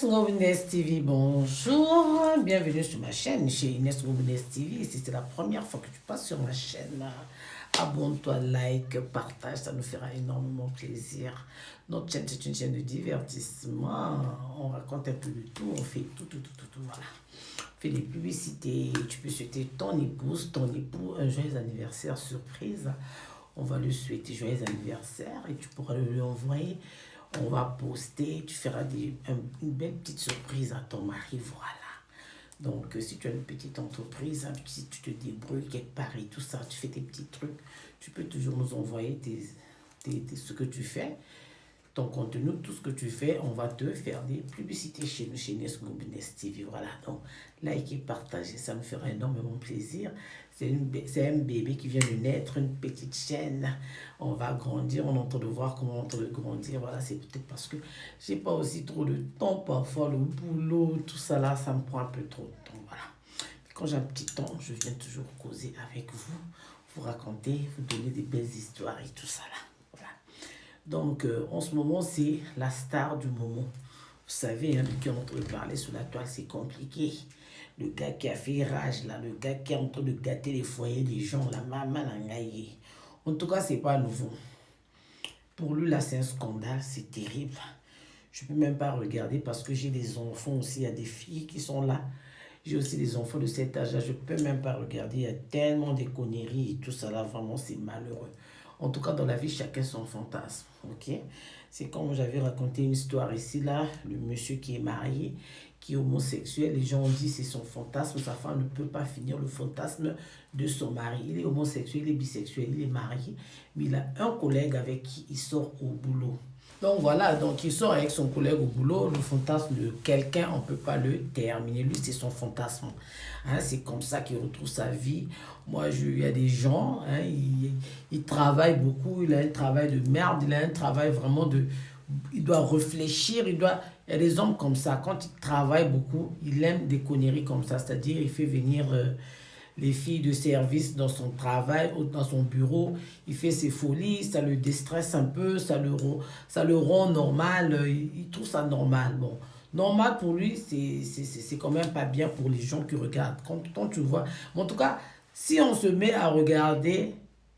Inès TV, bonjour, bienvenue sur ma chaîne chez Inès TV. Si c'est la première fois que tu passes sur ma chaîne, abonne-toi, like, partage, ça nous fera énormément plaisir. Notre chaîne, c'est une chaîne de divertissement, on raconte un peu de tout, on fait tout, voilà. On fait des publicités, tu peux souhaiter ton épouse, ton époux un joyeux anniversaire surprise. On va lui souhaiter joyeux anniversaire et tu pourras le lui envoyer. On va poster, tu feras une belle petite surprise à ton mari, voilà. Donc, si tu as une petite entreprise, hein, si tu te débrouilles quelque part et tout ça, tu fais tes petits trucs, tu peux toujours nous envoyer ce que tu fais, ton contenu, tout ce que tu fais, on va te faire des publicités chez nous, chez Inès TV, voilà. Donc, likez, partagez, ça me fera énormément plaisir. C'est un bébé qui vient de naître, une petite chaîne. On va grandir, on est en train de voir comment on est en train de grandir. Voilà, c'est peut-être parce que j'ai pas aussi trop de temps. Parfois, le boulot, tout ça là, ça me prend un peu trop de temps. Voilà. Quand j'ai un petit temps, je viens toujours causer avec vous, vous raconter, vous donner des belles histoires et tout ça là. Voilà. Donc, en ce moment, c'est la star du moment. Vous savez, hein, qui est en train de parler sur la toile, c'est compliqué. Le gars qui a fait rage, là, le gars qui est en train de gâter les foyers des gens, la maman l'a ngaillé. En tout cas, c'est pas nouveau. Pour lui, là, c'est un scandale, c'est terrible. Je peux même pas regarder parce que j'ai des enfants aussi, il y a des filles qui sont là. J'ai aussi des enfants de cet âge-là, je peux même pas regarder. Il y a tellement de conneries et tout ça là, vraiment, c'est malheureux. En tout cas, dans la vie, chacun son fantasme, ok? C'est comme j'avais raconté une histoire ici, là, le monsieur qui est marié, qui est homosexuel, les gens ont dit c'est son fantasme, sa femme ne peut pas finir le fantasme de son mari. Il est homosexuel, il est bisexuel, il est marié, mais il a un collègue avec qui il sort au boulot. Donc voilà, donc il sort avec son collègue au boulot, le fantasme de quelqu'un, on ne peut pas le terminer. Lui, c'est son fantasme. Hein, c'est comme ça qu'il retrouve sa vie. Moi, il y a des gens, hein, il travaille beaucoup, il a un travail de merde, il a un travail vraiment de... Il doit réfléchir, il y a des hommes comme ça, quand il travaille beaucoup, il aime des conneries comme ça, c'est-à-dire il fait venir... les filles de service dans son travail ou dans son bureau, il fait ses folies, ça le déstresse un peu, ça le rend normal, il trouve ça normal. Bon, normal pour lui, c'est quand même pas bien pour les gens qui regardent. Quand tu vois, mais en tout cas, si on se met à regarder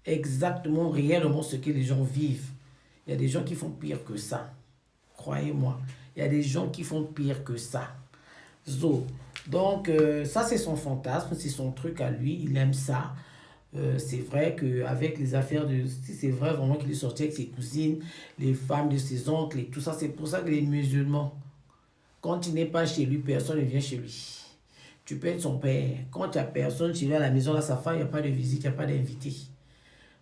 exactement, réellement ce que les gens vivent, il y a des gens qui font pire que ça. Croyez-moi, il y a des gens qui font pire que ça. Donc, ça, c'est son fantasme, c'est son truc à lui, il aime ça. C'est vrai qu'avec les affaires de... C'est vrai vraiment qu'il est sorti avec ses cousines, les femmes de ses oncles et tout ça. C'est pour ça que les musulmans, quand il n'est pas chez lui, personne ne vient chez lui. Tu peux être son père. Quand il n'y a personne chez lui à la maison, là, sa femme, il n'y a pas de visite, il n'y a pas d'invité.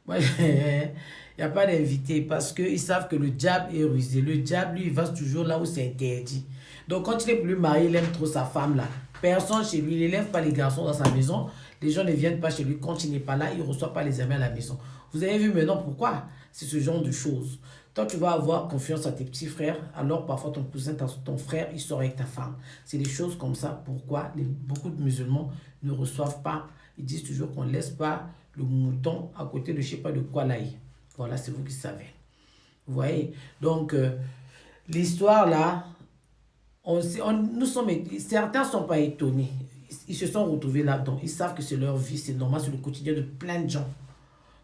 Moi, il n'y a pas d'invité parce qu'ils savent que le diable est rusé. Le diable, lui, il va toujours là où c'est interdit. Donc, quand il est plus marié, il aime trop sa femme là. Personne chez lui, il n'élève pas les garçons dans sa maison. Les gens ne viennent pas chez lui. Quand il n'est pas là, il ne reçoit pas les amis à la maison. Vous avez vu maintenant pourquoi? C'est ce genre de choses. Toi, tu vas avoir confiance à tes petits frères. Alors, parfois, ton cousin, ton frère, il sort avec ta femme. C'est des choses comme ça. Pourquoi beaucoup de musulmans ne reçoivent pas. Ils disent toujours qu'on ne laisse pas le mouton à côté de je ne sais pas de quoi là. Voilà, c'est vous qui savez. Vous voyez? Donc, l'histoire là, certains ne sont pas étonnés. Ils se sont retrouvés là-dedans. Ils savent que c'est leur vie, c'est normal, c'est le quotidien de plein de gens.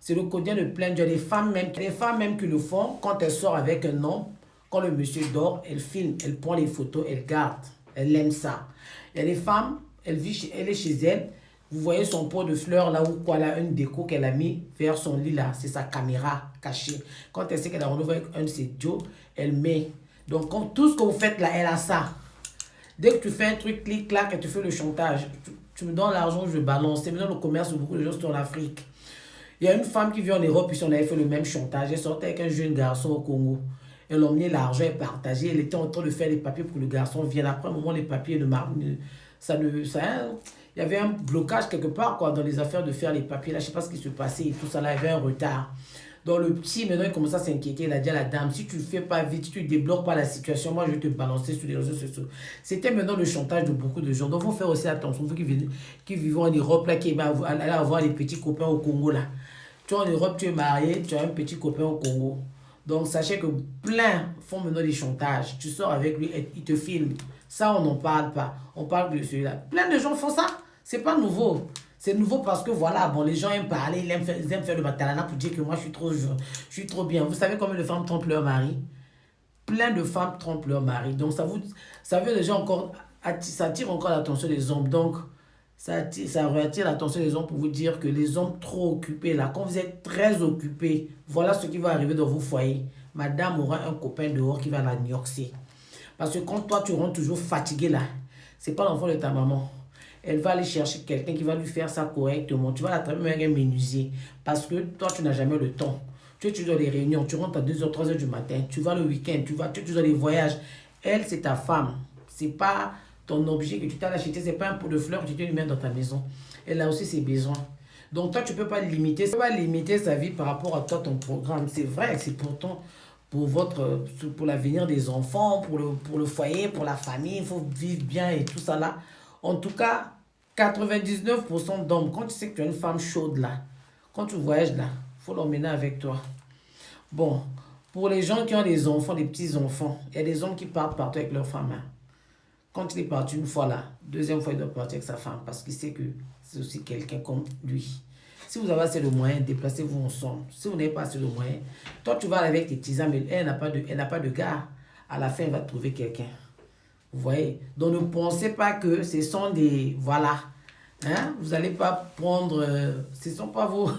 C'est le quotidien de plein de gens. Les femmes même qui le font, quand elles sortent avec un homme, quand le monsieur dort, elles filment, elles prennent les photos, elles gardent. Elles aiment ça. Il y a des femmes, elle est chez elle. Vous voyez son pot de fleurs là ou quoi là, une déco qu'elle a mis vers son lit là, c'est sa caméra cachée. Quand elle sait qu'elle a renouvelé avec un de ses Joe, elle met. Donc tout ce que vous faites là, elle a ça. Dès que tu fais un truc, clic, clac, et tu fais le chantage, tu me donnes l'argent, je balance. C'est maintenant le commerce où beaucoup de gens sont en Afrique. Il y a une femme qui vient en Europe, puis on avait fait le même chantage. Elle sortait avec un jeune garçon au Congo. Elle a emmené l'argent, elle partageait. Elle était en train de faire les papiers pour que le garçon vienne. Après un moment, les papiers il y avait un blocage quelque part quoi, dans les affaires de faire les papiers. Là, je ne sais pas ce qui se passait et tout ça. Là, il y avait un retard. Donc, le petit, maintenant, il commence à s'inquiéter. Il a dit à la dame, si tu ne fais pas vite, si tu ne débloques pas la situation, moi, je vais te balancer sur les réseaux sociaux. C'était maintenant le chantage de beaucoup de gens. Donc, il faut faire aussi attention. Vous qui vivez en Europe, là, qui allez avoir des petits copains au Congo, là. Tu es en Europe, tu es marié, tu as un petit copain au Congo. Donc, sachez que plein font maintenant des chantages. Tu sors avec lui, il te filme. Ça, on n'en parle pas. On parle de celui-là. Plein de gens font ça. C'est pas nouveau. C'est nouveau parce que voilà, bon, les gens aiment parler, ils aiment faire le batalana pour dire que moi, je suis trop bien. Vous savez combien de femmes trompent leur mari? Plein de femmes trompent leur mari. Donc, ça veut déjà encore, ça attire encore l'attention des hommes. Donc, ça attire l'attention des hommes pour vous dire que les hommes trop occupés, là, quand vous êtes très occupés, voilà ce qui va arriver dans vos foyers. Madame aura un copain dehors qui va la nioxer. Parce que quand toi, tu rentres toujours fatigué, là, c'est pas l'enfant de ta maman. Elle va aller chercher quelqu'un qui va lui faire ça correctement. Tu vas la travailler avec un menuisier. Parce que toi, tu n'as jamais le temps. Tu es toujours dans les réunions. Tu rentres à 2h, 3h du matin. Tu vas le week-end. Tu es toujours dans les voyages. Elle, c'est ta femme. C'est pas ton objet que tu t'as acheté. C'est pas un pot de fleurs que tu lui mets dans ta maison. Elle a aussi ses besoins. Donc toi, tu peux pas limiter. Tu peux pas limiter sa vie par rapport à toi, ton programme. C'est vrai, c'est pourtant pour l'avenir des enfants, pour le foyer, pour la famille. Il faut vivre bien et tout ça là. En tout cas, 99% d'hommes, quand tu sais que tu as une femme chaude là, quand tu voyages là, il faut l'emmener avec toi. Bon, pour les gens qui ont des enfants, des petits-enfants, il y a des hommes qui partent partout avec leur femme. Hein. Quand il est parti une fois là, deuxième fois il doit partir avec sa femme parce qu'il sait que c'est aussi quelqu'un comme lui. Si vous avez assez de moyens, déplacez-vous ensemble. Si vous n'avez pas assez de moyens, toi tu vas avec tes tisans, mais elle n'a pas de gars. À la fin, elle va trouver quelqu'un. Vous voyez? Donc ne pensez pas que ce sont des... Voilà. Hein? Vous n'allez pas prendre... ce ne sont pas vos...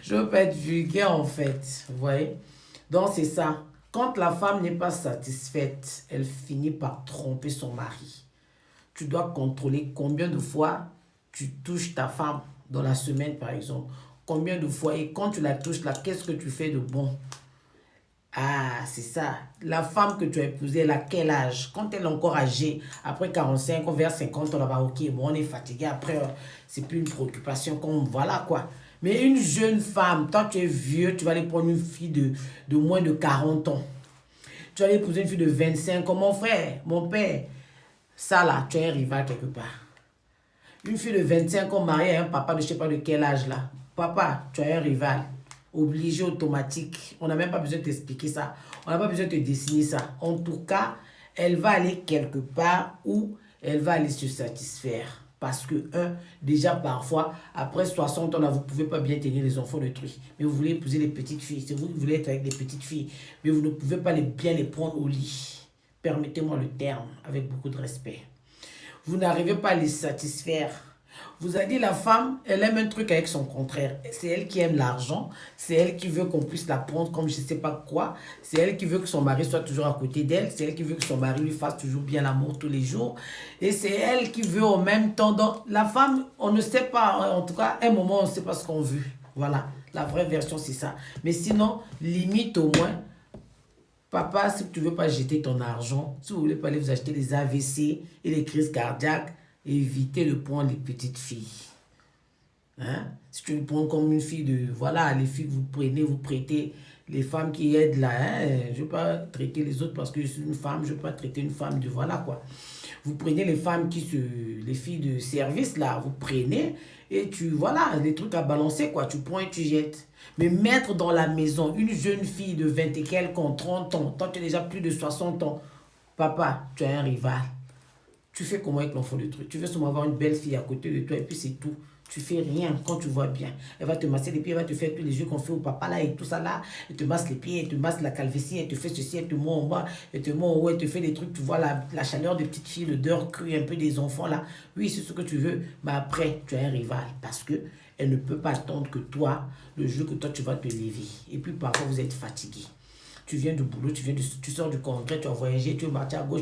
Je ne veux pas être vulgaire en fait. Vous voyez? Donc c'est ça. Quand la femme n'est pas satisfaite, elle finit par tromper son mari. Tu dois contrôler combien de fois tu touches ta femme dans la semaine par exemple. Combien de fois, et quand tu la touches là, qu'est-ce que tu fais de bon? Ah, c'est ça. La femme que tu as épousée, elle a quel âge? Quand elle est encore âgée, après 45 ans, vers 50 ans, là-bas, ok, bon, on est fatigué. Après, c'est plus une préoccupation comme, voilà quoi. Mais une jeune femme, tant que tu es vieux, tu vas aller prendre une fille de moins de 40 ans. Tu vas aller épouser une fille de 25 ans. Mon frère, mon père, ça là, tu es un rival quelque part. Une fille de 25 ans mariée à un papa de je ne sais pas de quel âge là. Papa, tu as un rival. Obligé, automatique. On n'a même pas besoin de t'expliquer ça. On n'a pas besoin de te dessiner ça. En tout cas, elle va aller quelque part où elle va aller se satisfaire. Parce que, déjà parfois, après 60 ans, là, vous ne pouvez pas bien tenir les enfants de trucs. Mais vous voulez épouser les petites filles. C'est vous qui voulez être avec des petites filles. Mais vous ne pouvez pas bien les prendre au lit. Permettez-moi le terme, avec beaucoup de respect. Vous n'arrivez pas à les satisfaire. Vous avez dit la femme, elle aime un truc avec son contraire. C'est elle qui aime l'argent. C'est elle qui veut qu'on puisse la prendre comme je ne sais pas quoi. C'est elle qui veut que son mari soit toujours à côté d'elle. C'est elle qui veut que son mari lui fasse toujours bien l'amour tous les jours. Et c'est elle qui veut en même temps. Donc, la femme, on ne sait pas. En tout cas, à un moment, on ne sait pas ce qu'on veut. Voilà. La vraie version, c'est ça. Mais sinon, limite au moins. Papa, si tu ne veux pas jeter ton argent, si vous ne voulez pas aller vous acheter les AVC et les crises cardiaques, évitez de prendre les petites filles. Hein? Si tu le prends comme une fille de... Voilà, les filles que vous prenez, vous prêtez, les femmes qui aident là. Hein? Je ne veux pas traiter les autres parce que je suis une femme, je ne veux pas traiter une femme de... Voilà quoi. Vous prenez les femmes les filles de service là, vous prenez et tu... Voilà, les trucs à balancer quoi. Tu prends et tu jettes. Mais mettre dans la maison une jeune fille de 20 et quelques ans, 30 ans, toi tu as déjà plus de 60 ans, papa, tu as un rival. Tu fais comment avec l'enfant de truc? Tu veux seulement avoir une belle fille à côté de toi et puis c'est tout. Tu fais rien quand tu vois bien. Elle va te masser les pieds, elle va te faire tous les yeux qu'on fait au papa là et tout ça là. Elle te masse les pieds, elle te masse la calvitie, elle te fait ceci, elle te met en bas, elle te met en haut, elle te fait des trucs. Tu vois la chaleur des petites filles, l'odeur crue un peu des enfants là. Oui, c'est ce que tu veux. Mais après, tu as un rival parce que elle ne peut pas attendre que toi, le jour que toi tu vas te lever. Et puis parfois vous êtes fatigué. Tu viens du boulot, tu sors du congrès, tu as voyagé, tu es parti à gauche,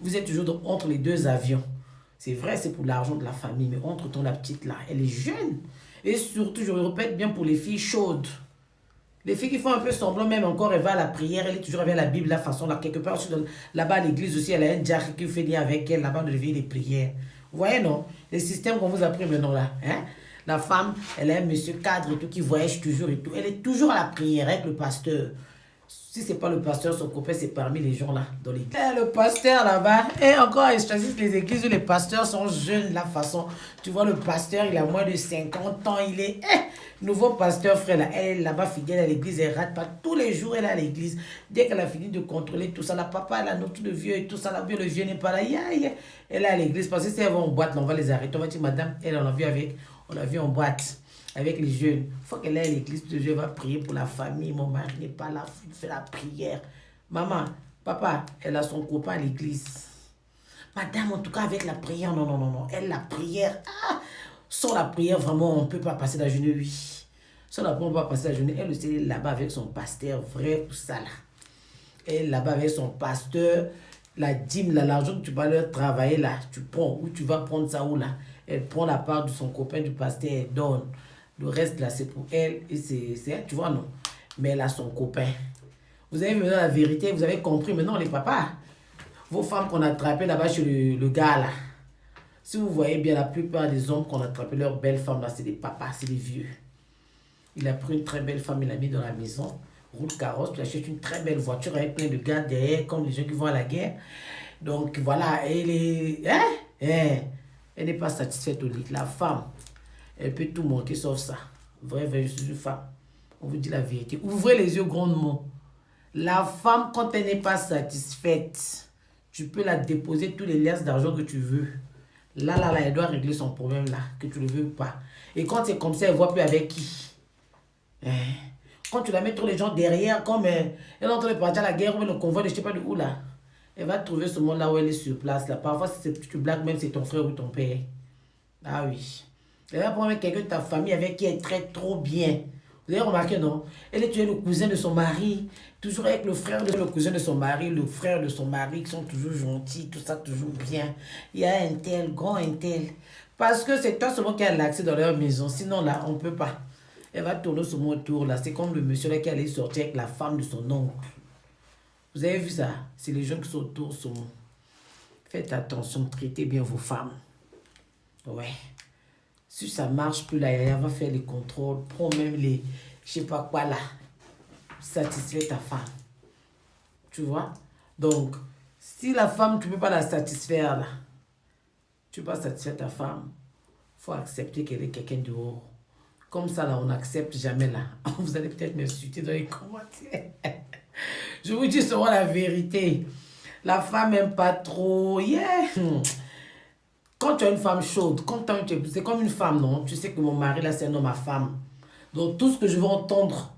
vous êtes toujours entre les deux avions. C'est vrai, c'est pour l'argent de la famille, mais entre-temps, la petite là, elle est jeune. Et surtout, je répète bien pour les filles chaudes. Les filles qui font un peu semblant, même encore, elle va à la prière, elle est toujours avec la Bible, la façon, là, quelque part, là-bas à l'église aussi, elle a un diacre qui fait lien avec elle, là-bas, de lever les prières. Vous voyez, non? Les systèmes qu'on vous a pris maintenant là, hein? La femme, elle a un monsieur cadre et tout, qui voyage toujours et tout. Elle est toujours à la prière avec le pasteur. Si c'est pas le pasteur, son copain, c'est parmi les gens là, dans l'église. Le pasteur là-bas, et encore, ils choisissent les églises où les pasteurs sont jeunes, la façon. Tu vois, le pasteur, il a moins de 50 ans, il est nouveau pasteur, frère, là. Elle est là-bas, fidèle à l'église, elle rate pas. Tous les jours, elle est à l'église. Dès qu'elle a fini de contrôler tout ça, la papa, elle a notre de vieux et tout ça, la vieux, le vieux n'est pas là. Elle est à l'église, parce que si elles vont en boîte, là, on va les arrêter. On va dire, madame, elle, on l'a vu en boîte. Avec les jeunes. Il faut qu'elle aille à l'église, Dieu va prier pour la famille. Mon mari n'est pas là, il fait la prière. Maman, papa, elle a son copain à l'église. Madame, en tout cas, avec la prière, non, non, non, non. Elle, la prière, sans la prière, vraiment, on ne peut pas passer la journée, oui. Sans la prière, on ne peut pas passer la journée. Elle aussi, là-bas avec son pasteur, vrai ou ça, là. Elle, là-bas avec son pasteur, la dîme, là, l'argent que tu vas leur travailler, là, tu prends, où tu vas prendre ça, où, là. Elle prend la part de son copain, du pasteur, elle donne. Le reste, là, c'est pour elle. Et c'est, tu vois, non. Mais elle a son copain. Vous avez maintenant la vérité, vous avez compris. Maintenant, les papas, vos femmes qu'on a attrapées là-bas chez le gars, là. Si vous voyez bien, la plupart des hommes qu'on a attrapé, leurs belles femmes, là, c'est des papas, c'est des vieux. Il a pris une très belle femme, il l'a mis dans la maison. Roule carrosse, tu achètes une très belle voiture avec plein de gars derrière, comme les gens qui vont à la guerre. Donc, voilà, elle est... elle n'est pas satisfaite au lit. La femme... Elle peut tout monter sauf ça. Vrai, je suis une femme. On vous dit la vérité. Ouvrez les yeux grandement. La femme, quand elle n'est pas satisfaite, tu peux la déposer tous les liasses d'argent que tu veux. Là, elle doit régler son problème là, que tu ne le veux pas. Et quand c'est comme ça, elle ne voit plus avec qui. Quand tu la mets tous les gens derrière, comme elle est en train de partir à la guerre ou le convoi de je ne sais pas de où là, elle va trouver ce monde là où elle est sur place. Là. Parfois, si tu blagues, même c'est ton frère ou ton père. Ah oui. Elle va prendre quelqu'un de ta famille avec qui elle traite trop bien. Vous avez remarqué, non? Elle est le cousin de son mari, toujours avec le frère de le cousin de son mari, le frère de son mari, qui sont toujours gentils, tout ça, toujours bien. Il y a un tel, grand un tel. Parce que c'est toi seulement qui a l'accès dans leur maison. Sinon, là, on ne peut pas. Elle va tourner sur mon tour, là. C'est comme le monsieur là qui allait sortir avec la femme de son oncle. Vous avez vu ça? C'est les gens qui sont autour sur moi. Faites attention, traitez bien vos femmes. Ouais. Si ça marche plus, là, elle va faire les contrôles, prends même les, je sais pas quoi là, satisfait ta femme. Tu vois? Donc, si la femme, tu peux pas la satisfaire là, tu peux pas satisfaire ta femme, faut accepter qu'elle est quelqu'un dehors. Comme ça là, on n'accepte jamais là. Vous allez peut-être m'insulter dans les commentaires. Je vous dis seulement la vérité. La femme n'aime pas trop, Quand tu as une femme chaude, c'est comme une femme, non? Tu sais que mon mari, là, c'est un homme à femme. Donc, tout ce que je veux entendre,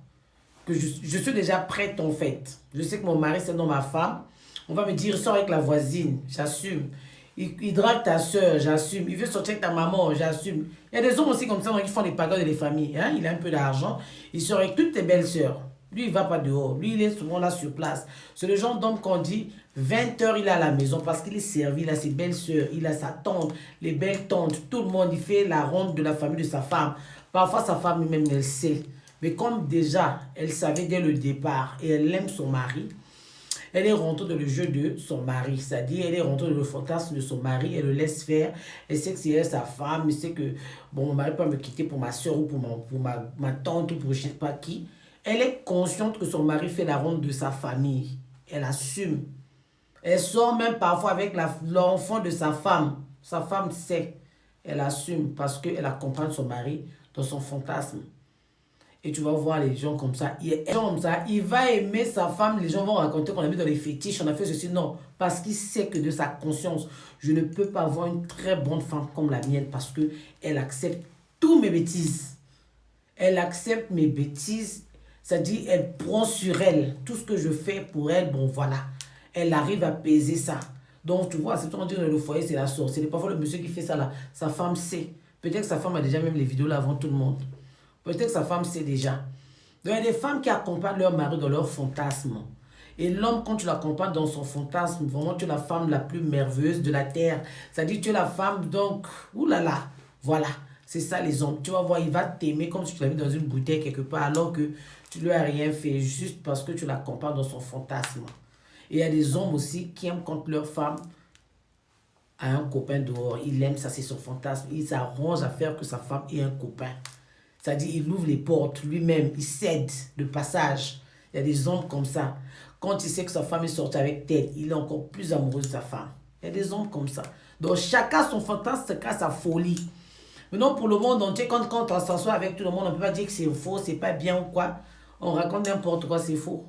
que je suis déjà prête, en fait. Je sais que mon mari, c'est un homme à femme. On va me dire, sors avec la voisine, j'assume. Il drague ta soeur, j'assume. Il veut sortir avec ta maman, j'assume. Il y a des hommes aussi comme ça, qui font les paganes des familles. Hein? Il a un peu d'argent. Il sort avec toutes tes belles soeurs. Lui, il ne va pas dehors. Lui, il est souvent là sur place. C'est le genre d'homme qu'on dit, 20 heures, il est à la maison parce qu'il est servi. Il a ses belles soeurs, il a sa tante, les belles tantes. Tout le monde, il fait la ronde de la famille de sa femme. Parfois, sa femme même, elle sait. Mais comme déjà, elle savait dès le départ et elle aime son mari, elle est rentrée dans le jeu de son mari. C'est-à-dire, elle est rentrée dans le fantasme de son mari. Elle le laisse faire. Elle sait que c'est elle sa femme. Elle sait que, bon, mon mari peut me quitter pour ma soeur ou pour ma tante ou pour je ne sais pas qui. Elle est consciente que son mari fait la ronde de sa famille. Elle assume. Elle sort même parfois avec l'enfant de sa femme. Sa femme sait. Elle assume parce qu'elle accompagne son mari dans son fantasme. Et tu vas voir les gens comme ça. Il va aimer sa femme. Les gens vont raconter qu'on a mis dans les fétiches. On a fait ceci. Non. Parce qu'il sait que de sa conscience, je ne peux pas avoir une très bonne femme comme la mienne parce qu'elle accepte tous mes bêtises. Elle accepte mes bêtises. C'est-à-dire, elle prend sur elle tout ce que je fais pour elle. Bon, voilà. Elle arrive à peser ça. Donc, tu vois, c'est tout le monde dit dans le foyer, c'est la sorcière. C'est parfois le monsieur qui fait ça là. Sa femme sait. Peut-être que sa femme a déjà même les vidéos là avant tout le monde. Peut-être que sa femme sait déjà. Donc, il y a des femmes qui accompagnent leur mari dans leur fantasme. Et l'homme, quand tu l'accompagnes dans son fantasme, vraiment, tu es la femme la plus merveilleuse de la terre. C'est-à-dire, tu es la femme, donc, oulala, voilà. C'est ça les hommes. Tu vas voir, il va t'aimer comme si tu l'as mis dans une bouteille quelque part, alors que tu ne lui as rien fait, juste parce que tu l'accompagnes dans son fantasme. Et il y a des hommes aussi qui aiment quand leur femme a un copain dehors. Il aime ça, c'est son fantasme. Il s'arrange à faire que sa femme ait un copain. C'est-à-dire, il ouvre les portes lui-même, il cède le passage. Il y a des hommes comme ça. Quand il sait que sa femme est sortie avec tel, il est encore plus amoureux de sa femme. Il y a des hommes comme ça. Donc chacun son fantasme, chacun sa folie. Maintenant, pour le monde entier, quand on s'assoit avec tout le monde, on ne peut pas dire que c'est faux, c'est pas bien ou quoi. On raconte n'importe quoi, c'est faux.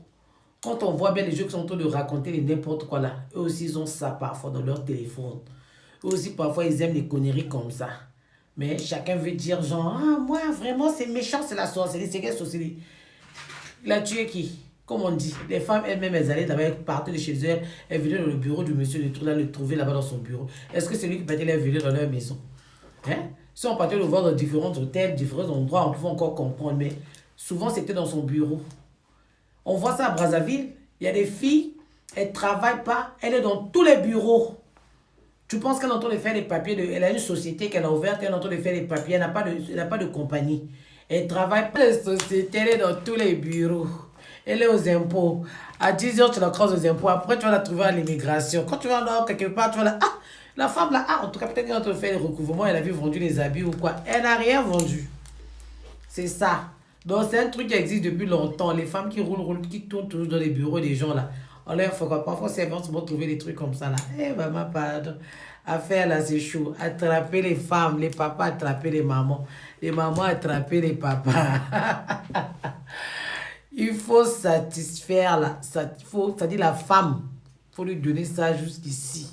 Quand on voit bien les jeux qui sont en train de raconter n'importe quoi là, eux aussi ils ont ça parfois dans leur téléphone. Eux aussi parfois ils aiment les conneries comme ça. Mais chacun veut dire genre, ah moi vraiment c'est méchant, c'est la sorcellerie, c'est quelle sorcellerie? Il a tué qui? Comme on dit, les femmes elles-mêmes elles allaient là-bas, elles partaient de chez elles, elles venaient dans le bureau du monsieur, le trouver là-bas dans son bureau. Est-ce que c'est lui qui partait les venir dans leur maison? Hein? Si on partait le voir dans différents hôtels, différents endroits, on pouvait encore comprendre, mais souvent c'était dans son bureau. On voit ça à Brazzaville, il y a des filles, elles ne travaillent pas, elle est dans tous les bureaux. Tu penses qu'elle est en train de faire les papiers, elle a une société qu'elle a ouverte, elle est en train de faire les papiers, elle n'a pas de compagnie. Elle ne travaille pas dans les sociétés, elle est dans tous les bureaux. Elle est aux impôts. À 10h, tu la creuses aux impôts. Après, tu vas la trouver à l'immigration. Quand tu vas là, quelque part, tu vas là, ah, la femme là, ah, en tout cas, peut-être qu'elle est en train de faire les recouvrements, elle avait vendu les habits ou quoi. Elle n'a rien vendu. C'est ça. Donc, c'est un truc qui existe depuis longtemps. Les femmes qui roulent, qui tournent toujours dans les bureaux des gens là. On leur fait quoi? Parfois, c'est bon, trouver des trucs comme ça là. Eh, maman, pardon. Affaire là, c'est chaud. Attraper les femmes, les papas, attraper les mamans attraper les papas. Il faut satisfaire là. C'est-à-dire la femme. Il faut lui donner ça jusqu'ici.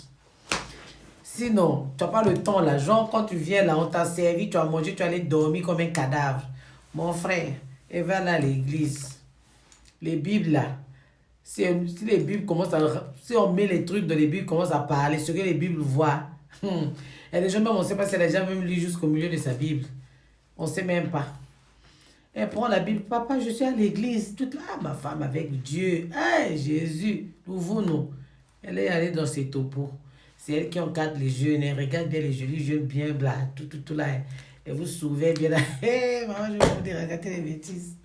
Sinon, tu n'as pas le temps là. Genre, quand tu viens là, on t'a servi, tu as mangé, tu allais dormir comme un cadavre. Mon frère, et va là à l'église. Les Bibles là. Si les Bibles commencent à... Si on met les trucs dans les Bibles, commencent à parler, ce que les Bibles voient. Il y a des gens même, on ne sait pas si elle a déjà même lu jusqu'au milieu de sa Bible. On ne sait même pas. Elle prend la Bible. Papa, je suis à l'église. Toute là, ma femme avec Dieu. Hey, Jésus, ouvrons-nous. Elle est allée dans ses topos. C'est elle qui encadre les jeunes. Elle regarde bien les jolis jeunes bien blancs. Tout là. Et vous souvez bien là. Hé, maman, je vais vous dire, regardez les bêtises.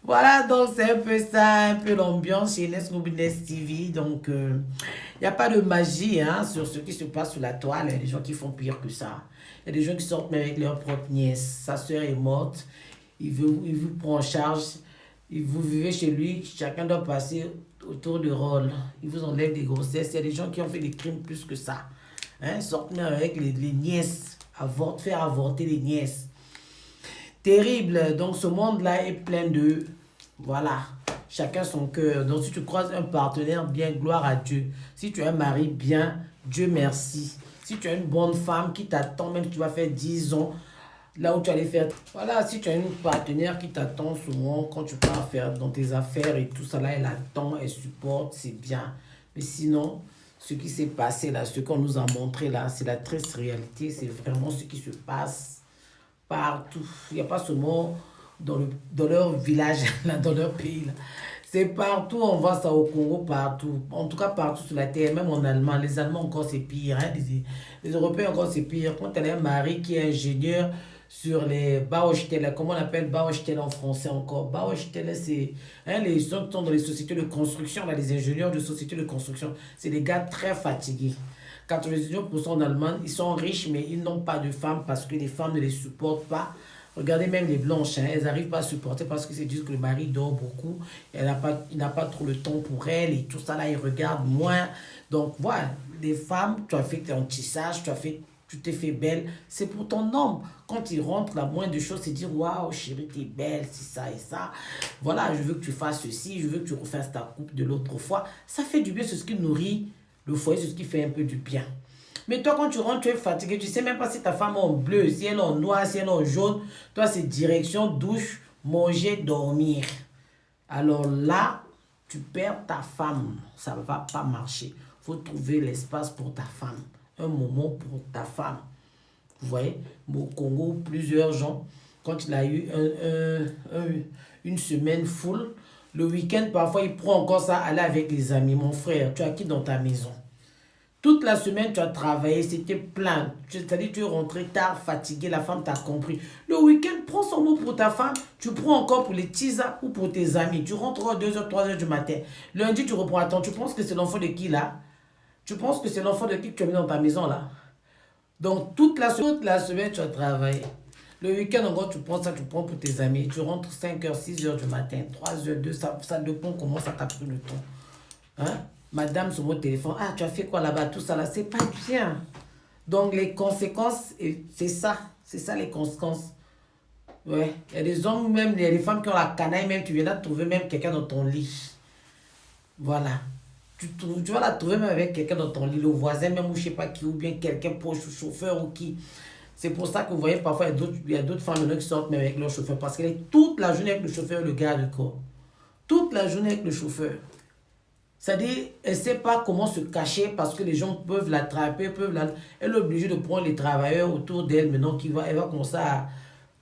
Voilà, donc c'est un peu ça, un peu l'ambiance chez Ines Roubinès TV. Donc, il n'y a pas de magie hein, sur ce qui se passe sur la toile. Il y a des gens qui font pire que ça. Il y a des gens qui sortent même avec leur propre nièce. Sa soeur est morte. Il vous prend en charge. Vous vivez chez lui. Chacun doit passer autour du rôle. Il vous enlève des grossesses. Il y a des gens qui ont fait des crimes plus que ça. Hein, sortent même avec les nièces. Faire avorter les nièces. Terrible. Donc, ce monde-là est plein de... Voilà. Chacun son cœur. Donc, si tu croises un partenaire bien, gloire à Dieu. Si tu as un mari bien, Dieu merci. Si tu as une bonne femme qui t'attend, même si tu vas faire 10 ans, là où tu allais faire... Voilà, si tu as une partenaire qui t'attend souvent, quand tu pars faire dans tes affaires et tout ça, là, elle attend, elle supporte, c'est bien. Mais sinon, ce qui s'est passé là, ce qu'on nous a montré là, c'est la triste réalité. C'est vraiment ce qui se passe partout. Il n'y a pas seulement dans leur village, là, dans leur pays. C'est partout, on voit ça au Congo, partout. En tout cas, partout sur la terre, même en Allemagne. Les Allemands encore, c'est pire. Hein? Les Européens encore, c'est pire. Quand elle a un mari qui est ingénieur sur les Baustelle, comment on appelle Baustelle en français encore? Baustelle, c'est hein, les gens qui sont dans les sociétés de construction, là, les ingénieurs de sociétés de construction. C'est des gars très fatigués. 99% en Allemagne, ils sont riches, mais ils n'ont pas de femmes parce que les femmes ne les supportent pas. Regardez même les blanches, hein, elles n'arrivent pas à supporter parce que c'est juste que le mari dort beaucoup. Il n'a pas trop le temps pour elle et tout ça là, il regarde moins. Donc voilà, les femmes, tu as fait ton tissage, tu t'es fait belle, c'est pour ton homme. Quand il rentre, la moindre chose, c'est dire waouh, chérie, t'es belle, c'est ça et ça. Voilà, je veux que tu fasses ceci, je veux que tu refasses ta coupe de l'autre fois. Ça fait du bien, c'est ce qui nourrit le foyer, c'est ce qui fait un peu du bien. Mais toi, quand tu rentres, tu es fatigué. Tu ne sais même pas si ta femme est en bleu, si elle est en noir, si elle est en jaune. Toi, c'est direction, douche, manger, dormir. Alors là, tu perds ta femme. Ça ne va pas marcher. Il faut trouver l'espace pour ta femme. Un moment pour ta femme. Vous voyez, au Congo, plusieurs gens, quand il a eu une semaine full, le week-end, parfois, il prend encore ça, aller avec les amis. Mon frère, tu as qui dans ta maison? Toute la semaine, tu as travaillé, c'était plein. C'est-à-dire, tu es rentré tard, fatigué, la femme t'a compris. Le week-end, prends son mot pour ta femme, tu prends encore pour les tisas ou pour tes amis. Tu rentres à 2h, 3h du matin. Lundi, tu reprends à temps. Tu penses que c'est l'enfant de qui, là? Tu penses que c'est l'enfant de qui que tu as mis dans ta maison, là? Donc, toute la semaine, tu as travaillé. Le week-end, en gros, tu prends ça, tu prends pour tes amis. Tu rentres 5h, 6h du matin, 3h, 2 ça dépend comment ça t'a pris le temps. Hein? Madame sur mon téléphone, ah, tu as fait quoi là-bas, tout ça là, c'est pas bien. Donc, les conséquences, c'est ça les conséquences. Ouais, il y a des hommes, même, il y a des femmes qui ont la canaille, même, tu viens de trouver même quelqu'un dans ton lit. Voilà. Tu vas la trouver même avec quelqu'un dans ton lit, le voisin même, ou je sais pas qui, ou bien quelqu'un proche, chauffeur ou qui. C'est pour ça que vous voyez, parfois, il y a d'autres femmes qui sortent même avec leur chauffeur, parce qu'elle est toute la journée avec le chauffeur, le gars de corps. Toute la journée avec le chauffeur. C'est-à-dire, elle ne sait pas comment se cacher parce que les gens peuvent l'attraper, elle est obligée de prendre les travailleurs autour d'elle maintenant, elle va commencer à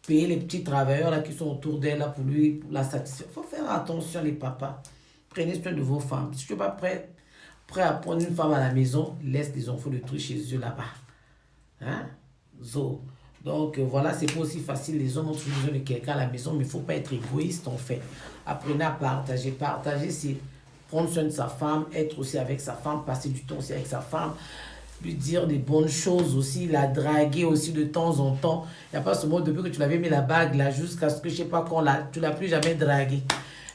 payer les petits travailleurs là, qui sont autour d'elle là, pour la satisfaire. Il faut faire attention les papas. Prenez soin de vos femmes. Si tu n'es pas prêt à prendre une femme à la maison, laisse les enfants de trucs chez eux là-bas. Hein? Donc voilà, c'est pas aussi facile. Les hommes ont toujours besoin de quelqu'un à la maison, mais il ne faut pas être égoïste en fait. Apprenez à partager. Partager, c'est prendre soin de sa femme, être aussi avec sa femme, passer du temps aussi avec sa femme, lui dire des bonnes choses aussi, la draguer aussi de temps en temps. Il n'y a pas seulement depuis que tu l'avais mis la bague là, jusqu'à ce que je ne sais pas quand tu ne l'as plus jamais dragué.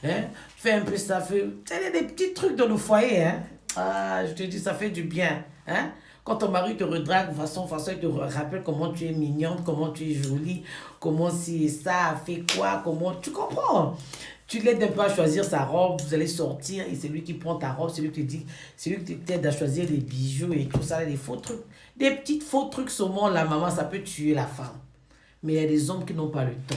Hein? Fais un peu ça, des petits trucs dans le foyer. Hein? Ah, je te dis, ça fait du bien. Hein? Quand ton mari te redrague, façon, il te rappelle comment tu es mignonne, comment tu es jolie, comment si ça a fait quoi, comment... Tu comprends? Tu l'aides un peu à choisir sa robe, vous allez sortir et c'est lui qui prend ta robe, c'est lui qui te dit, c'est lui qui t'aide à choisir les bijoux et tout ça, des faux trucs. Des petits faux trucs seulement, la maman, ça peut tuer la femme. Mais il y a des hommes qui n'ont pas le temps.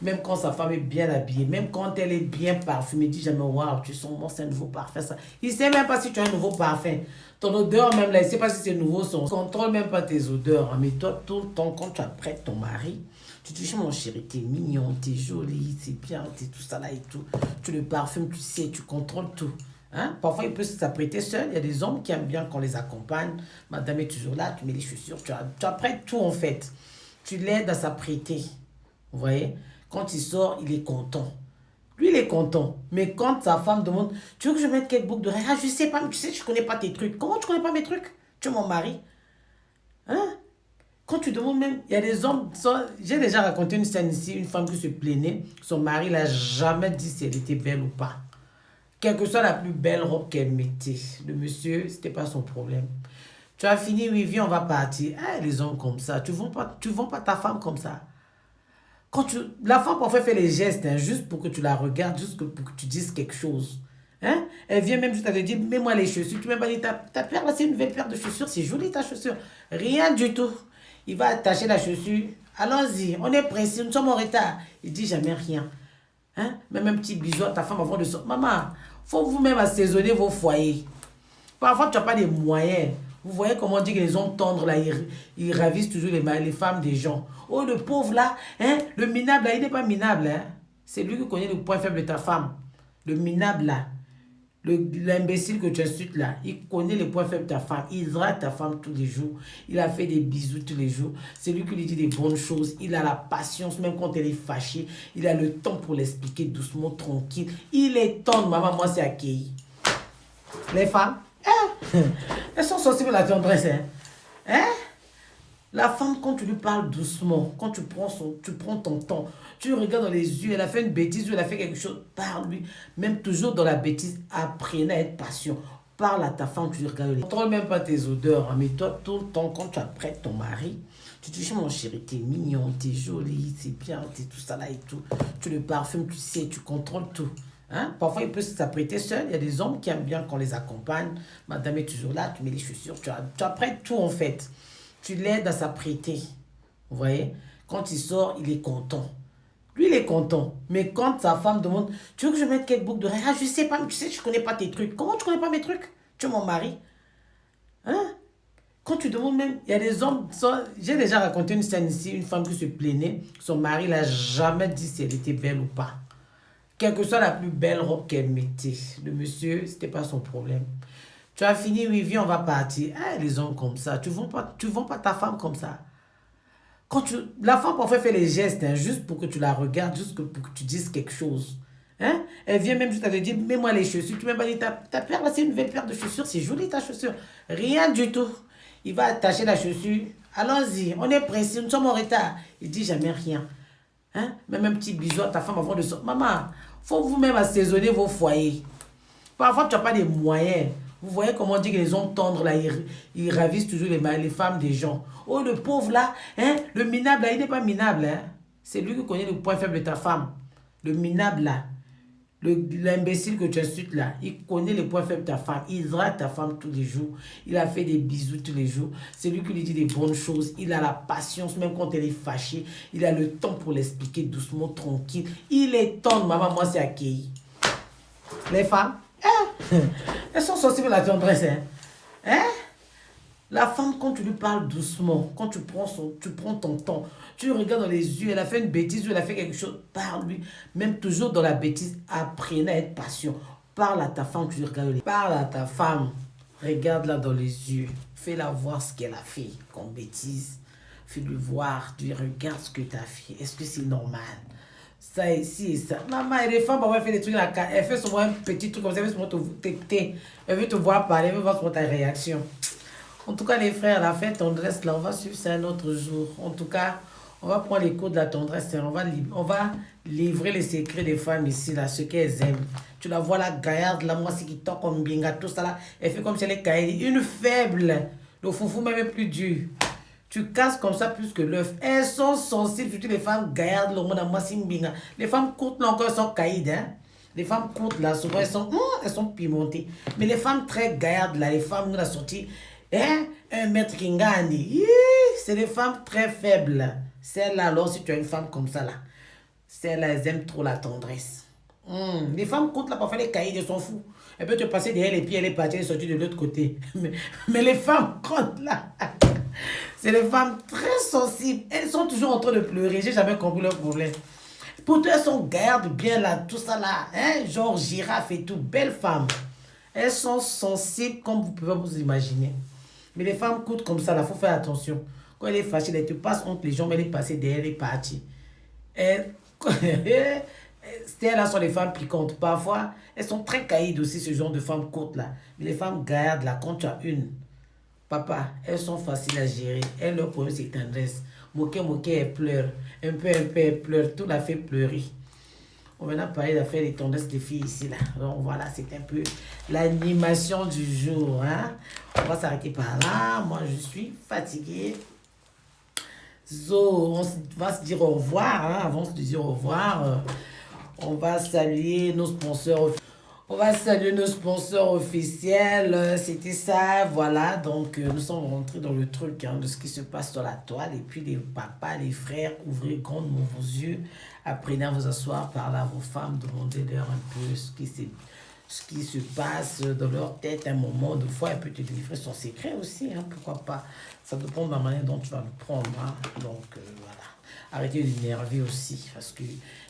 Même quand sa femme est bien habillée, même quand elle est bien parfumée, il dit jamais, waouh, tu sens bon, c'est un nouveau parfum, ça. Il ne sait même pas si tu as un nouveau parfum. Ton odeur, même là, il ne sait pas si c'est nouveau. Il ne contrôle même pas tes odeurs. Mais toi, tout le temps, quand tu apprêtes ton mari, tu te dis, mon chéri, t'es mignon, t'es jolie, c'est bien, t'es tout ça là et tout. Tu le parfumes, tu sais, tu contrôles tout. Hein? Parfois, il peut s'apprêter seul. Il y a des hommes qui aiment bien qu'on les accompagne. Madame est toujours là, tu mets les chaussures, tu apprêtes tout en fait. Tu l'aides à s'apprêter. Vous voyez? Quand il sort, il est content. Lui, il est content. Mais quand sa femme demande, tu veux que je mette quelle boucle d'oreille? Ah, je sais pas, mais tu sais, je connais pas tes trucs. Comment tu connais pas mes trucs? Tu es mon mari. Hein? Quand tu demandes même, il y a des hommes, j'ai déjà raconté une scène ici, une femme qui se plaignait, son mari l'a jamais dit si elle était belle ou pas. Quelle que soit la plus belle robe qu'elle mettait, le monsieur, c'était pas son problème. Tu as fini, oui, viens, on va partir. Ah, les hommes comme ça, tu vends pas ta femme comme ça. La femme parfois fait les gestes, hein, juste pour que tu la regardes, juste pour que tu dises quelque chose. Hein? Elle vient même juste à te dire, mets-moi les chaussures. Tu m'as pas dit, ta paire là, c'est une nouvelle paire de chaussures, c'est joli ta chaussure. Rien du tout. Il va attacher la chaussure. Allons-y, on est pressé, nous sommes en retard. Il dit jamais rien. Hein? Même un petit bisou à ta femme avant de sortir. Maman, faut vous-même assaisonner vos foyers. Parfois, tu n'as pas les moyens. Vous voyez comment on dit que les hommes tendres, là, ils ravissent toujours les femmes des gens. Oh, le pauvre, là, hein, le minable, là, il n'est pas minable. Hein. C'est lui qui connaît le point faible de ta femme. Le minable, là, l'imbécile que tu insultes, là, il connaît le point faible de ta femme. Il drague ta femme tous les jours. Il a fait des bisous tous les jours. C'est lui qui lui dit des bonnes choses. Il a la patience, même quand elle est fâchée. Il a le temps pour l'expliquer doucement, tranquille. Il est tendre, maman, moi, c'est accueilli. Les femmes, elles sont sensibles à la tendresse. Hein? La femme, quand tu lui parles doucement, quand tu prends ton temps, tu regardes dans les yeux, elle a fait une bêtise ou elle a fait quelque chose, parle-lui. Même toujours dans la bêtise, apprenez à être patient. Parle à ta femme, tu lui regardes. Ne contrôle même pas tes odeurs. Hein, mais toi, tout le temps, quand tu apprêtes ton mari, tu te dis, mon chéri, t'es mignon, t'es jolie, c'est bien, t'es tout ça là et tout. Tu le parfumes, tu sais, tu contrôles tout. Hein? Parfois, il peut s'apprêter seul. Il y a des hommes qui aiment bien qu'on les accompagne. Madame est toujours là, tu mets les chaussures, tu apprêtes tout en fait. Tu l'aides à s'apprêter. Vous voyez? Quand il sort, il est content. Lui, il est content. Mais quand sa femme demande, tu veux que je mette quelle boucle d'oreille? Ah, je sais pas, mais tu sais, je connais pas tes trucs. Comment tu connais pas mes trucs? Tu es mon mari. Hein? Quand tu demandes même, il y a des hommes, j'ai déjà raconté une scène ici, une femme qui se plaignait, son mari l'a jamais dit si elle était belle ou pas. Quelle que soit la plus belle robe qu'elle mettait, le monsieur, c'était pas son problème. Tu as fini, oui, viens, on va partir. Ah, les hommes comme ça, tu vends pas ta femme comme ça. La femme parfois fait les gestes, hein, juste pour que tu la regardes, juste pour que tu dises quelque chose. Hein? Elle vient même juste à te dire, mets-moi les chaussures. Tu m'as pas dit, ta paire là, c'est une nouvelle paire de chaussures, c'est joli ta chaussure. Rien du tout. Il va attacher la chaussure. Allons-y, on est pressé, nous sommes en retard. Il dit jamais rien. Hein? Même un petit bisou à ta femme avant de sortir. Maman, faut vous-même assaisonner vos foyers. Parfois, tu n'as pas les moyens. Vous voyez comment on dit que les hommes tendres, là, ils ravissent toujours les femmes des gens. Oh, le pauvre, là, hein, le minable, là, il n'est pas minable. Hein. C'est lui qui connaît le point faible de ta femme. Le minable, là. L'imbécile que tu insultes, là. Il connaît les points faibles de ta femme. Il drague ta femme tous les jours. Il a fait des bisous tous les jours. C'est lui qui lui dit des bonnes choses. Il a la patience, même quand elle est fâchée. Il a le temps pour l'expliquer doucement, tranquille. Il est tendre, maman, moi, c'est accueilli. Les femmes, elles sont sensibles à la tendresse. Hein? La femme, quand tu lui parles doucement, quand tu prends ton temps, tu le regardes dans les yeux, elle a fait une bêtise ou elle a fait quelque chose, parle-lui. Même toujours dans la bêtise, apprenez à être patient. Parle à ta femme, tu lui regardes. Parle à ta femme, regarde-la dans les yeux. Fais-la voir ce qu'elle a fait comme bêtise. Fais-lui voir, tu lui regardes ce que tu as fait. Est-ce que c'est normal? Ça ici et ça. Maman, et les femmes, elle fait des trucs là. Elle fait souvent un petit truc comme ça. Elle veut te voir parler, elle veut voir ta réaction. En tout cas, les frères, la fête tendresse, là, on va suivre ça un autre jour. En tout cas, on va prendre les cours de la tendresse et on va livrer les secrets des femmes ici, là, ce qu'elles aiment. Tu la vois, la gaillarde, là, moi, c'est qui toque comme binga, tout ça, là. Elle fait comme si elle est caillée. Une faible. Le foufou même est plus dur. Tu casses comme ça plus que l'œuf. Elles sont sensibles, surtout les femmes gaillardes, le monde à moi, binga. Les femmes courtes, là, encore, elles sont caillées, hein. Les femmes courtes, là, souvent, elles sont pimentées. Mais les femmes très gaillardes, là, les femmes, nous, la sortie, hein, un maître Kingani, c'est des femmes très faibles. Celles-là, alors, si tu as une femme comme ça, là, celles-là, elles aiment trop la tendresse. Les femmes courtes, là, parfois, les cahiers, elles s'en foutent. Elle peut te passer derrière les pieds, elle est partie, elle est sortie de l'autre côté. Mais les femmes courtes, là, c'est des femmes très sensibles. Elles sont toujours en train de pleurer. J'ai jamais compris leur problème. Pourtant, elles sont gardes bien là, tout ça là, hein, genre girafe et tout. Belles femmes. Elles sont sensibles comme vous pouvez vous imaginer. Mais les femmes coûtent comme ça, il faut faire attention. Quand elle est fâchée, elle te passe entre les jambes, elle est passée derrière, elle est partie. Elles sont les femmes piquantes. Parfois, elles sont très caïdes aussi, ce genre de femmes courtes là. Mais les femmes gaillardes là, quand tu as une, papa, elles sont faciles à gérer. Elles, leur problème, c'est tendresse. Moquer, elle pleure. Un peu, elle pleure. Tout la fait pleurer. On va maintenant parler d'affaires des tendresses des filles ici, là. Donc voilà, c'est un peu l'animation du jour. Hein? On va s'arrêter par là. Moi, je suis fatiguée. So, on va se dire au revoir. Hein? Avant de se dire au revoir, on va saluer nos sponsors. On va saluer nos sponsors officiels. C'était ça, voilà. Donc, nous sommes rentrés dans le truc hein, de ce qui se passe sur la toile. Et puis, les papas, les frères, ouvrez grandement vos yeux. Apprenez à vous asseoir, parlez à vos femmes, demandez-leur un peu ce qui se passe dans leur tête à un moment. Des fois, elle peut te délivrer son secret aussi, hein, pourquoi pas. Ça dépend de la manière dont tu vas le prendre. Hein. Donc, voilà. Arrêtez d'énerver aussi, parce que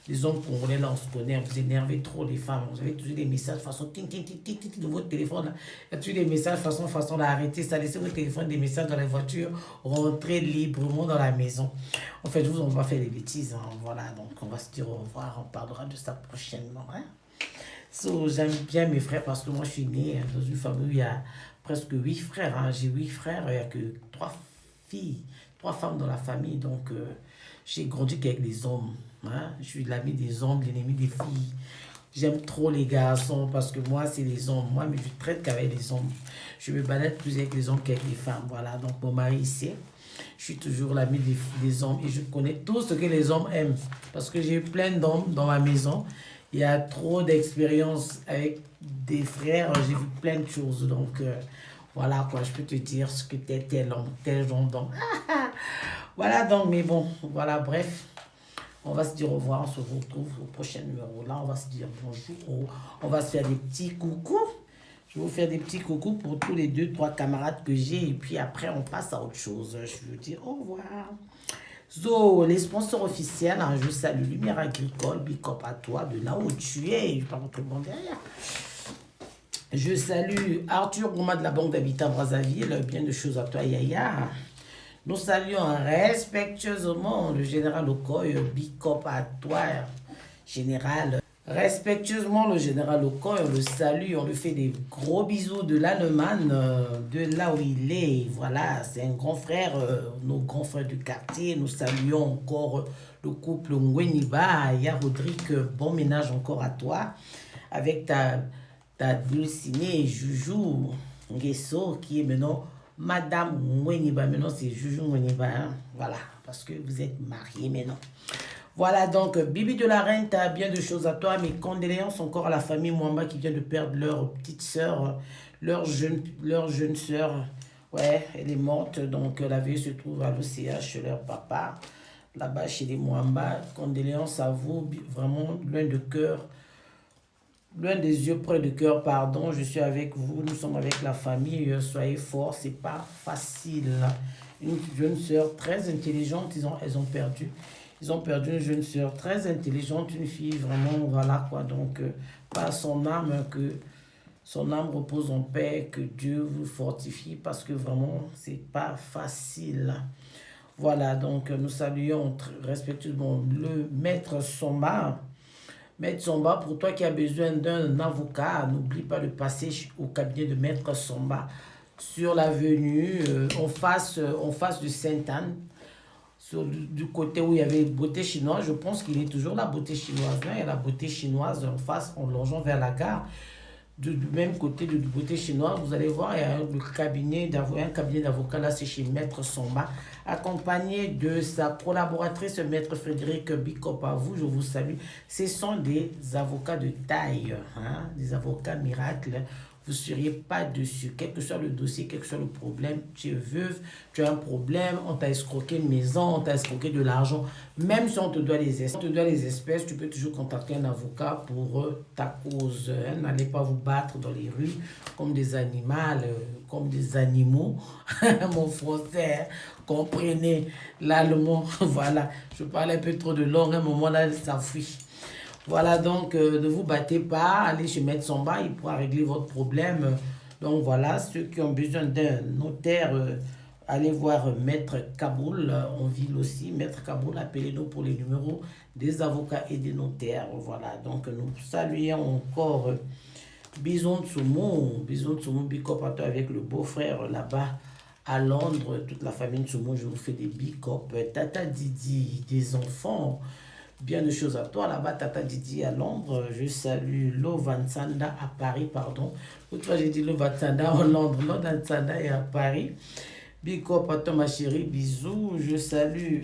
les hommes congolais, là, on se connaît, vous énervez trop les femmes. Vous avez toujours des messages de façon de votre téléphone. Là. Il y a toujours des messages de façon d'arrêter ça. Laissez votre téléphone, des messages dans la voiture, rentrez librement dans la maison. En fait, on va faire des bêtises. Hein. Voilà, donc on va se dire au revoir. On parlera de ça prochainement. Hein. So, j'aime bien mes frères parce que moi, je suis née dans une famille où il y a presque 8 frères. Hein. J'ai 8 frères, il n'y a que 3 filles, 3 femmes dans la famille. Donc, j'ai grandi qu'avec les hommes. Hein? Je suis l'ami des hommes, l'ennemi des filles. J'aime trop les garçons parce que moi, c'est les hommes. Moi, mais je traite qu'avec les hommes. Je me balade plus avec les hommes qu'avec les femmes. Voilà, donc mon mari ici, je suis toujours l'ami des hommes et je connais tout ce que les hommes aiment. Parce que j'ai plein d'hommes dans ma maison. Il y a trop d'expérience avec des frères. J'ai vu plein de choses. Donc, voilà quoi, je peux te dire ce que t'es tel homme, tel genre d'homme. Voilà donc, mais bon, voilà, bref. On va se dire au revoir, on se retrouve au prochain numéro. Là, on va se dire bonjour. On va se faire des petits coucous. Je vais vous faire des petits coucous pour tous les 2-3 camarades que j'ai. Et puis après, on passe à autre chose. Je veux dire au revoir. So, les sponsors officiels, hein, je salue Lumière Agricole, Big Up à toi, de là où tu es. Je parle très bon derrière. Je salue Arthur Gouma de la Banque d'Habitat Brazzaville. Bien de choses à toi, Yaya. Nous saluons respectueusement le général Okoye, Big Up à toi, général. Respectueusement, le général Okoy, on le salue, on lui fait des gros bisous de l'Allemagne, de là où il est. Voilà, c'est un grand frère, nos grands frères du quartier. Nous saluons encore le couple Ngweniba. Il y a Rodrigue, bon ménage encore à toi, avec ta dulcinée Joujou Nguesso, qui est maintenant Madame Ngweniba. Maintenant, c'est Joujou Ngweniba. Hein? Voilà, parce que vous êtes mariés maintenant. Voilà donc, Bibi de la Reine, tu as bien de choses à toi. Mes condoléances encore à la famille Mwamba qui vient de perdre leur petite sœur, leur jeune sœur. Ouais, elle est morte. Donc, la vie se trouve à l'OCH chez leur papa, là-bas chez les Mwamba. Condoléances à vous, vraiment loin de cœur, loin des yeux, près de cœur, pardon. Je suis avec vous, nous sommes avec la famille. Soyez forts, c'est pas facile. Une jeune sœur très intelligente, elles ont perdu. Ils ont perdu une jeune sœur très intelligente, une fille vraiment, voilà quoi. Donc, pas son âme, que son âme repose en paix, que Dieu vous fortifie parce que vraiment, c'est pas facile. Voilà, donc nous saluons respectueusement le maître Somba. Maître Somba, pour toi qui as besoin d'un avocat, n'oublie pas de passer au cabinet de Maître Somba sur l'avenue en face de Sainte-Anne. Du côté où il y avait beauté chinoise, je pense qu'il est toujours la beauté chinoise. Là, il y a la beauté chinoise en face, en longeant vers la gare. Du même côté de beauté chinoise, vous allez voir, il y a un cabinet d'avocat, là, c'est chez Maître Somba, accompagné de sa collaboratrice, Maître Frédéric Bicop. À vous, je vous salue. Ce sont des avocats de taille, hein, des avocats miracles. Vous ne seriez pas dessus, quel que soit le dossier, quel que soit le problème. Tu es veuve, tu as un problème, on t'a escroqué une maison, on t'a escroqué de l'argent. Même si on te doit les espèces, tu peux toujours contacter un avocat pour ta cause. N'allez pas vous battre dans les rues comme des animaux, mon français, comprenez l'allemand. Voilà, je parle un peu trop de langue, à un moment là, ça fuit. Voilà, donc ne vous battez pas, allez chez Maître Somba, il pourra régler votre problème. Donc voilà, ceux qui ont besoin d'un notaire, allez voir Maître Kaboul en ville aussi. Maître Kaboul, appelez-nous pour les numéros des avocats et des notaires. Voilà, donc nous saluons encore Bison Tsumo, Bicop à toi avec le beau-frère là-bas à Londres, toute la famille Tsumo, je vous fais des Bicop. Tata Didi, des enfants. Bien de choses à toi là-bas, Tata Didi à Londres. Je salue Lovansanda à Paris, pardon. L'autre fois, j'ai dit Lovansanda en Londres. Lovansanda est à Paris. Big up à toi, ma chérie. Bisous. Je salue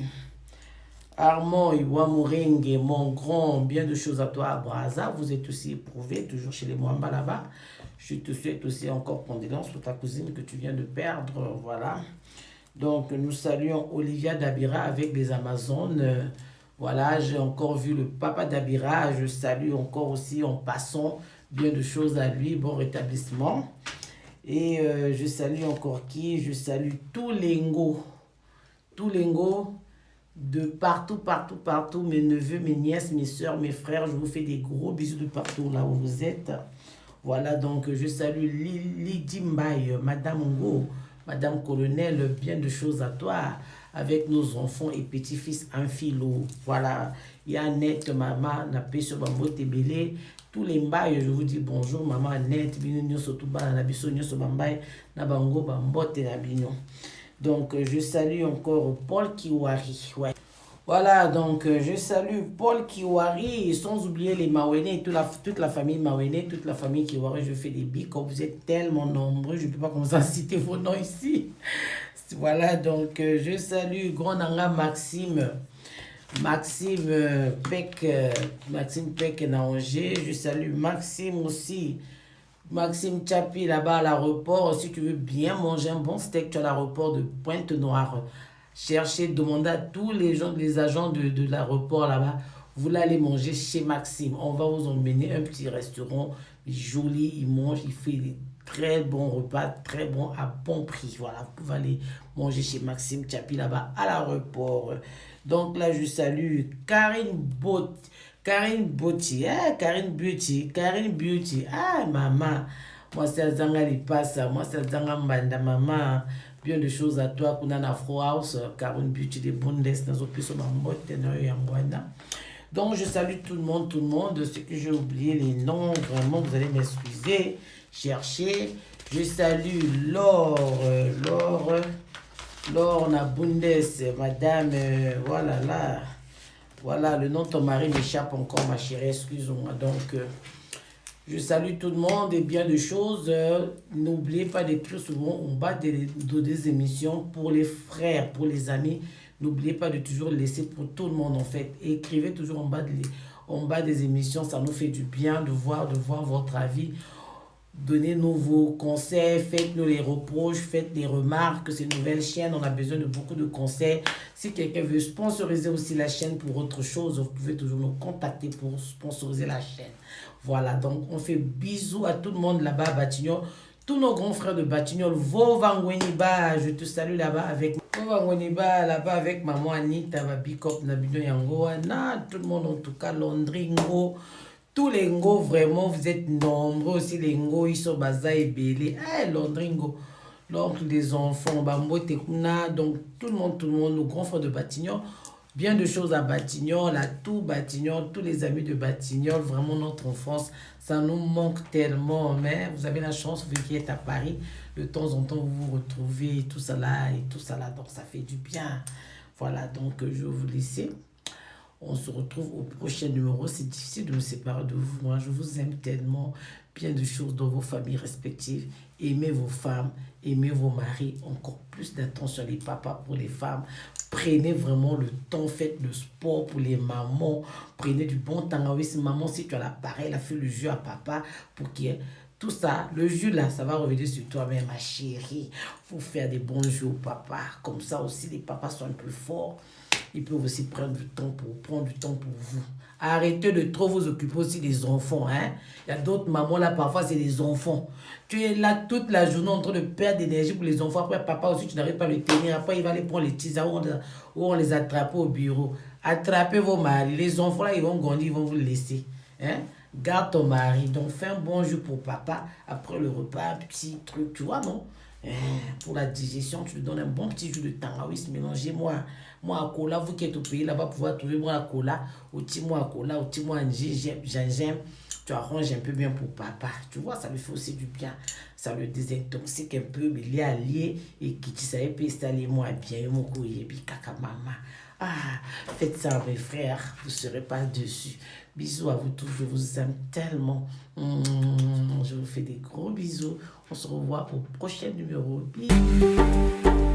Armand Iwamuringue, mon grand. Bien de choses à toi à Brazza. Vous êtes aussi éprouvé, toujours chez les Mwamba là-bas. Je te souhaite aussi encore condoléances pour ta cousine que tu viens de perdre. Voilà. Donc, nous saluons Olivia Dabira avec les Amazones. Voilà, j'ai encore vu le papa d'Abira, je salue encore aussi en passant bien de choses à lui, bon rétablissement. Et je salue encore qui? Je salue tous les Ngo de partout, mes neveux, mes nièces, mes soeurs, mes frères, je vous fais des gros bisous de partout là où vous êtes. Voilà, donc je salue Lydie Mbaye, Madame Ngo, Madame Colonel, bien de choses à toi, avec nos enfants et petits-fils en philo. Voilà, il y a Annette, maman, Napé sur Bambo Tébélé, tous les Mbaye, je vous dis bonjour, maman Annette, Bino Sotuba, Nabiso Nyoso Bambaye, Nabango Bambote Nabino. Donc, je salue encore Paul Kiwari. Ouais. Voilà, donc je salue Paul Kiwari, sans oublier les Mawene, toute la famille Mawene, toute la famille Kiwari. Je fais des bics, comme vous êtes tellement nombreux, je ne peux pas commencer à citer vos noms ici. Voilà, donc je salue Grand Nanga Maxime Peck Naongé. Je salue Maxime aussi. Maxime Chapi là-bas à l'aéroport. Si tu veux bien manger un bon steak, tu as l'aéroport de Pointe-Noire. Cherchez, demandez à tous les agents de l'aéroport là-bas. Vous allez manger chez Maxime. On va vous emmener un petit restaurant joli. Il mange, il fait des très bons repas, très bons à bon prix. Voilà, vous pouvez aller manger chez Maxime Chapi là-bas à l'aéroport. Donc là, je salue Karine Beauty, Karine Beauty, ah maman, moi c'est Zanga Lipasa, moi c'est Zanga Mbanda, maman, bien de choses à toi, Kuna na Afro House, Karine Beauty de Bundes, Nazo Piso Mambote, Yangwana. Donc, je salue tout le monde, tout le monde. Ce que j'ai oublié, les noms, vraiment, vous allez m'excuser. Chercher. Je salue Laure, Laure Nabundes, madame, voilà là. Voilà, le nom de ton mari m'échappe encore, ma chérie, excuse-moi. Donc, je salue tout le monde et bien de choses. N'oubliez pas d'écrire souvent en bas des émissions pour les frères, pour les amis. N'oubliez pas de toujours laisser pour tout le monde en fait. Écrivez toujours en bas des émissions, ça nous fait du bien de voir votre avis. Donnez-nous vos conseils, faites-nous les reproches, faites des remarques. Ces nouvelles chaînes, on a besoin de beaucoup de conseils. Si quelqu'un veut sponsoriser aussi la chaîne pour autre chose, vous pouvez toujours nous contacter pour sponsoriser la chaîne. Voilà, donc on fait bisous à tout le monde là-bas à Batignolles. Tous nos grands frères de Batignolles, Vovangweniba, je te salue là-bas avec Vovangweniba, là-bas avec maman Anita, Babikop, Nabino Yango, tout le monde en tout cas, Londringo. Tous les Ngo, vraiment, vous êtes nombreux aussi. Les Ngo, ils sont Baza et Bélé. Eh, Londringo, l'oncle des enfants, Bambo, Tekuna. Donc, tout le monde, nos grands frères de Batignolles. Bien de choses à Batignolles, à tout Batignolles, tous les amis de Batignolles. Vraiment, notre enfance, ça nous manque tellement. Mais vous avez la chance, vu qu'il est à Paris, de temps en temps, vous vous retrouvez, tout ça là, et tout ça là. Donc, ça fait du bien. Voilà, donc, je vais vous laisser. On se retrouve au prochain numéro. C'est difficile de me séparer de vous. Moi, je vous aime tellement. Bien de choses dans vos familles respectives. Aimez vos femmes, aimez vos maris. Encore plus d'attention les papas pour les femmes. Prenez vraiment le temps, faites le sport pour les mamans. Prenez du bon temps. Oui, si maman, si tu as l'appareil, elle a fait le jeu à papa pour qu'il y ait tout ça, le jus là, ça va revenir sur toi-même, ma chérie. Faut faire des bons jeux au papa. Comme ça aussi, les papas sont un peu forts. Ils peuvent aussi prendre du temps pour vous. Arrêtez de trop vous occuper aussi des enfants. Hein? Il y a d'autres mamans là, parfois c'est des enfants. Tu es là toute la journée en train de perdre d'énergie pour les enfants. Après, papa aussi, tu n'arrives pas à le tenir. Après, il va aller prendre les petits où on les attrape au bureau. Attrapez vos maris. Les enfants là, ils vont grandir, ils vont vous laisser. Hein? Garde ton mari. Donc, fais un bon jus pour papa. Après le repas, un petit truc, tu vois, non? Pour la digestion, tu lui donnes un bon petit jus de tangawiz mélangez moi à cola, vous qui êtes au pays là-bas, pouvoir trouver moi à cola, au petit moi à cola, au petit moi à gingembre, tu arranges un peu bien pour papa. Tu vois, ça lui fait aussi du bien. Ça le désintoxique un peu, mais il est allié et qui tu savais pas installer moi bien, mon couille, kaka maman. Ah, faites ça mes frères, vous ne serez pas dessus. Bisous à vous tous, je vous aime tellement. Je vous fais des gros bisous. On se revoit au prochain numéro. Bisous.